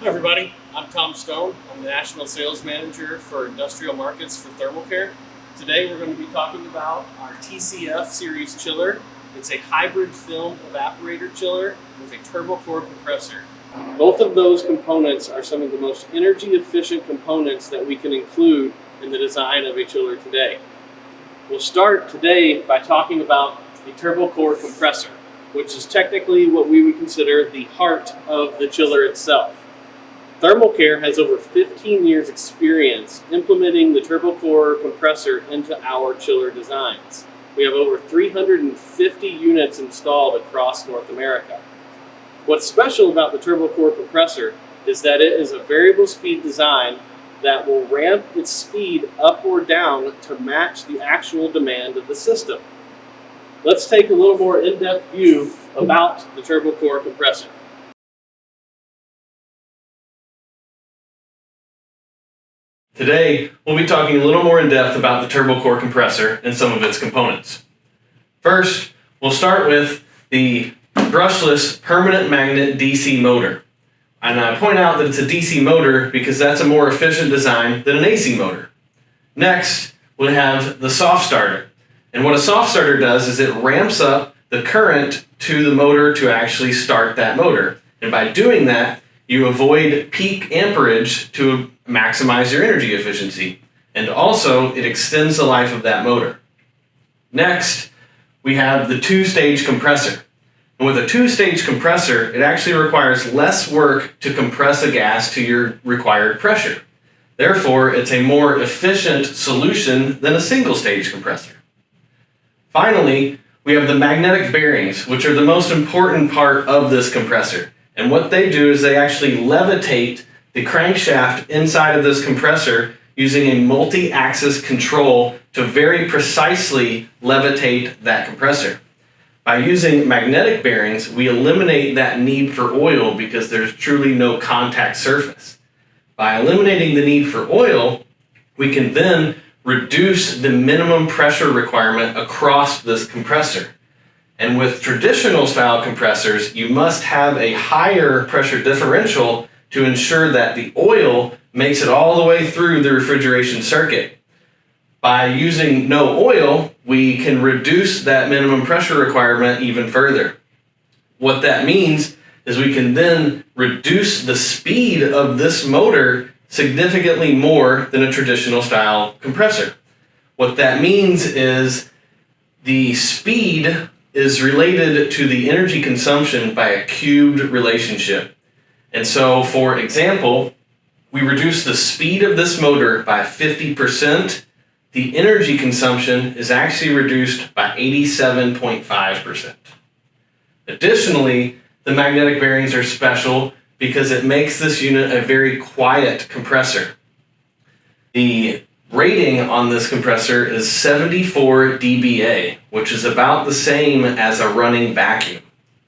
Hi everybody, I'm Tom Stone. I'm the National Sales Manager for Industrial Markets for Turbocor. Today we're going to be talking about our TCF-Series Chiller. It's a hybrid film evaporator chiller with a Turbocor compressor. Both of those components are some of the most energy efficient components that we can include in the design of a chiller today. We'll start today by talking about the Turbocor compressor, which is technically what we would consider the heart of the chiller itself. Turbocor has over 15 years experience implementing the Turbocor compressor into our chiller designs. We have over 350 units installed across North America. What's special about the Turbocor compressor is that it is a variable speed design that will ramp its speed up or down to match the actual demand of the system. Let's take a little more in-depth view about the Turbocor compressor. Today, we'll be talking a little more in depth about the Turbocor compressor and some of its components. First, we'll start with the brushless permanent magnet DC motor. And I point out that it's a DC motor because that's a more efficient design than an AC motor. Next, we'll have the soft starter. And what a soft starter does is it ramps up the current to the motor to actually start that motor. And by doing that, you avoid peak amperage to maximize your energy efficiency. And also, it extends the life of that motor. Next, we have the two-stage compressor. And with a two-stage compressor, it actually requires less work to compress a gas to your required pressure. Therefore, it's a more efficient solution than a single-stage compressor. Finally, we have the magnetic bearings, which are the most important part of this compressor. And what they do is they actually levitate the crankshaft inside of this compressor using a multi-axis control to very precisely levitate that compressor. By using magnetic bearings, we eliminate that need for oil because there's truly no contact surface. By eliminating the need for oil, we can then reduce the minimum pressure requirement across this compressor. And with traditional style compressors, you must have a higher pressure differential to ensure that the oil makes it all the way through the refrigeration circuit. By using no oil, we can reduce that minimum pressure requirement even further. What that means is we can then reduce the speed of this motor significantly more than a traditional style compressor. What that means is the speed is related to the energy consumption by a cubed relationship. And so, for example, we reduce the speed of this motor by 50%. The energy consumption is actually reduced by 87.5%. Additionally, the magnetic bearings are special because it makes this unit a very quiet compressor. The rating on this compressor is 74 dBA, which is about the same as a running vacuum.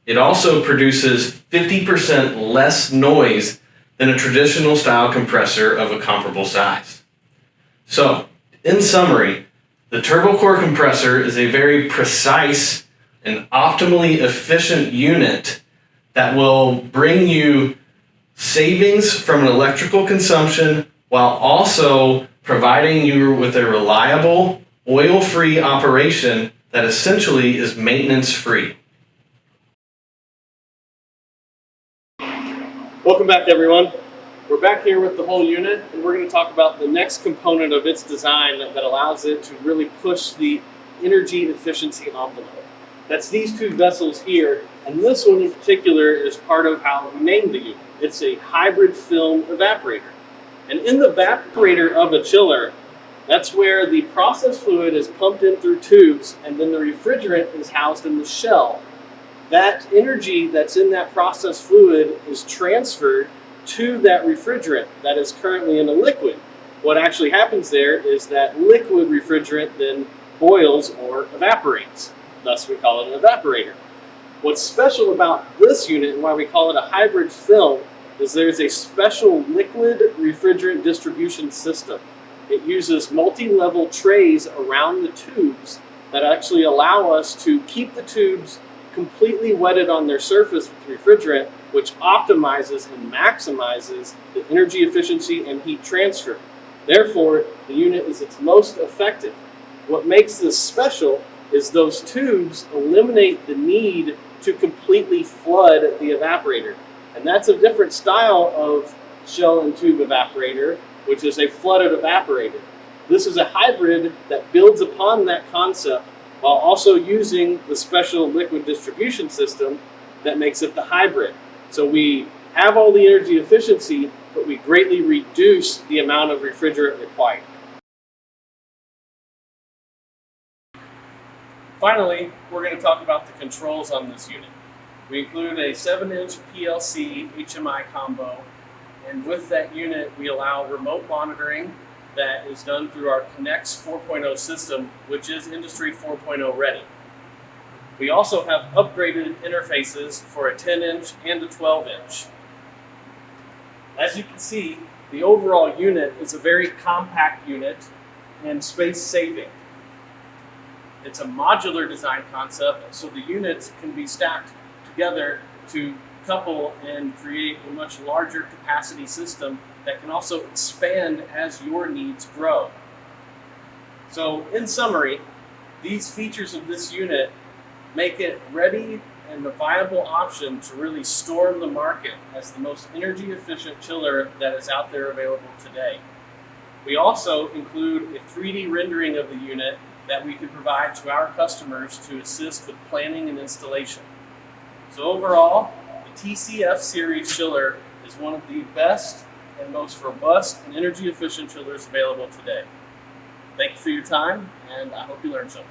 It also produces 50% less noise than a traditional style compressor of a comparable size. So, in summary, the Turbocor compressor is a very precise and optimally efficient unit that will bring you savings from an electrical consumption while also providing you with a reliable, oil-free operation that essentially is maintenance-free. Welcome back, everyone. We're back here with the whole unit, and we're going to talk about the next component of its design that allows it to really push the energy efficiency envelope. That's these two vessels here, and this one in particular is part of how we named the unit. It's a hybrid film evaporator. And in the evaporator of a chiller, that's where the process fluid is pumped in through tubes, and then the refrigerant is housed in the shell. That energy that's in that process fluid is transferred to that refrigerant that is currently in a liquid. What actually happens there is that liquid refrigerant then boils or evaporates. Thus we call it an evaporator. What's special about this unit and why we call it a hybrid film is there's a special liquid refrigerant distribution system. It uses multi-level trays around the tubes that actually allow us to keep the tubes completely wetted on their surface with refrigerant, which optimizes and maximizes the energy efficiency and heat transfer. Therefore, the unit is its most effective. What makes this special is those tubes eliminate the need to completely flood the evaporator. And that's a different style of shell and tube evaporator, which is a flooded evaporator. This is a hybrid that builds upon that concept while also using the special liquid distribution system that makes it the hybrid. So we have all the energy efficiency, but we greatly reduce the amount of refrigerant required. Finally, we're going to talk about the controls on this unit. We include a 7-inch PLC HMI combo, and with that unit we allow remote monitoring that is done through our Connects 4.0 system, which is Industry 4.0 ready. We also have upgraded interfaces for a 10-inch and a 12-inch. As you can see, the overall unit is a very compact unit and space-saving. It's a modular design concept, so the units can be stacked together to couple and create a much larger capacity system that can also expand as your needs grow. So in summary, these features of this unit make it ready and a viable option to really storm the market as the most energy efficient chiller that is out there available today. We also include a 3D rendering of the unit that we can provide to our customers to assist with planning and installation. So overall, the TCF-Series chiller is one of the best and most robust and energy efficient chillers available today. Thank you for your time, and I hope you learned something.